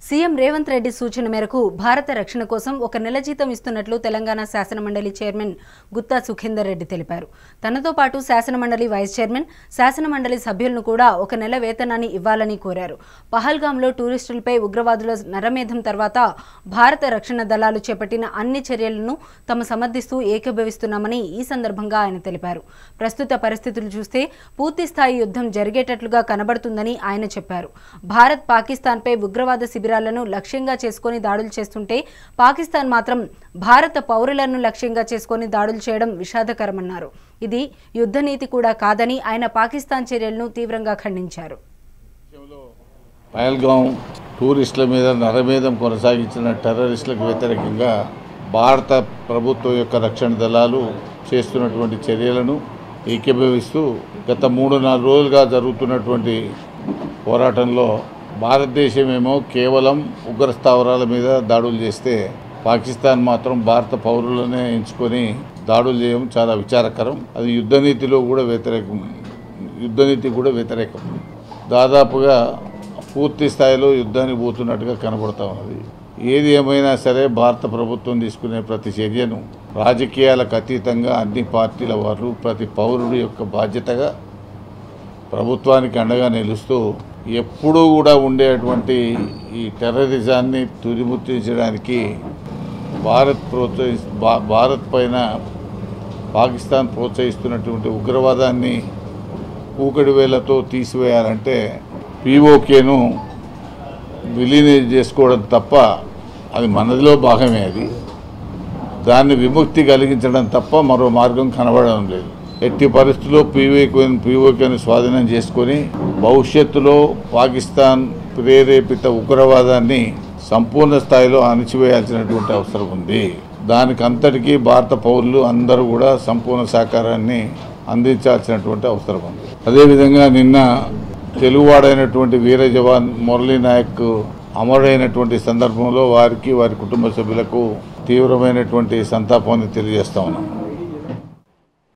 CM Revanth Reddy సూచన మేరకు భారత రక్షణ కోసం ఒక నెల జీతం ఇస్తున్నట్లు తెలంగాణ శాసనమండలి చైర్మన్ గుత్తా సుఖేందర్ రెడ్డి తెలిపారు. తనతో పాటు శాసనమండలి వైస్ చైర్మన్, శాసనమండలి సభ్యులను కూడా ఒక నెల వేతనాన్ని ఇవ్వాలని కోరారు. పహల్గాంలో టూరిస్టులపై ఉగ్రవాదుల నరమేధం తర్వాత భారత రక్షణ దళాలు చేపట్టిన అన్ని చర్యలను తమ సమర్థిస్తూ ఏకీభవిస్తున్నామని ఈ సందర్భంగా ఆయన తెలిపారు. ప్రస్తుత పరిస్థితులు చూస్తే పూర్తి స్థాయి యుద్ధం జరిగేటట్లుగా కనబడుతుందని ఆయన చెప్పారు. భారత్ పాకిస్తాన్పై ఉగ్రవాద శిబిరాలను లక్ష్యంగా చేసుకుని దాడులు చేస్తుంటే పాకిస్తాన్ మాత్రం భారత పౌరులను లక్ష్యంగా చేసుకుని దాడులు చేయడం విషాదకరమన్నారు. ఇది యుద్ధ నీతి కూడా కాదని ఆయన పాకిస్తాన్ చర్యలను తీవ్రంగా ఖండించారు. పహల్గాం టూరిస్టుల మీద నరమేధం కొనసాగించిన టెర్రరిస్టులకు వ్యతిరేకంగా భారత ప్రభుత్వం యొక్క రక్షణ దళాలు చేస్తున్నటువంటి చర్యలను ఏకీభవిస్తూ గత 3-4 రోజులుగా జరుగుతున్నటువంటి పోరాటంలో భారతదేశమేమో కేవలం ఉగ్ర స్థావరాల మీద దాడులు చేస్తే పాకిస్తాన్ మాత్రం భారత పౌరులనే ఎంచుకొని దాడులు చేయడం చాలా విచారకరం. అది యుద్ధనీతి కూడా వ్యతిరేకం. దాదాపుగా పూర్తి స్థాయిలో యుద్ధానికి పోతున్నట్టుగా కనబడతా ఉన్నది. ఏది ఏమైనా సరే భారత ప్రభుత్వం తీసుకునే ప్రతి చర్యను రాజకీయాలకు అతీతంగా అన్ని పార్టీల వారు ప్రతి పౌరుడి యొక్క బాధ్యతగా ప్రభుత్వానికి అండగా నిలుస్తూ ఎప్పుడూ కూడా ఉండేటువంటి ఈ టెర్రరిజాన్ని తుదిముట్టించడానికి భారత్ పైన పాకిస్తాన్ ప్రోత్సహిస్తున్నటువంటి ఉగ్రవాదాన్ని కూకటి వేలతో తీసివేయాలంటే పీఓకేను విలీనం చేసుకోవడం తప్ప, అది మనదిలో భాగమే, అది దాన్ని విముక్తి కలిగించడం తప్ప మరో మార్గం కనబడడం లేదు. ఎట్టి పరిస్థితుల్లో పీఓకేను స్వాధీనం చేసుకొని భవిష్యత్తులో పాకిస్తాన్ ప్రేరేపిత ఉగ్రవాదాన్ని సంపూర్ణ స్థాయిలో అణిచివేయాల్సినటువంటి అవసరం ఉంది. దానికంతటికీ భారత పౌరులు అందరూ కూడా సంపూర్ణ సహకారాన్ని అందించాల్సినటువంటి అవసరం ఉంది. అదేవిధంగా నిన్న తెలుగువాడైనటువంటి వీర జవాన్ మురళీ నాయక్ అమరుడైనటువంటి సందర్భంలో వారికి, వారి కుటుంబ సభ్యులకు తీవ్రమైనటువంటి సంతాపాన్ని తెలియజేస్తా ఉన్నాం.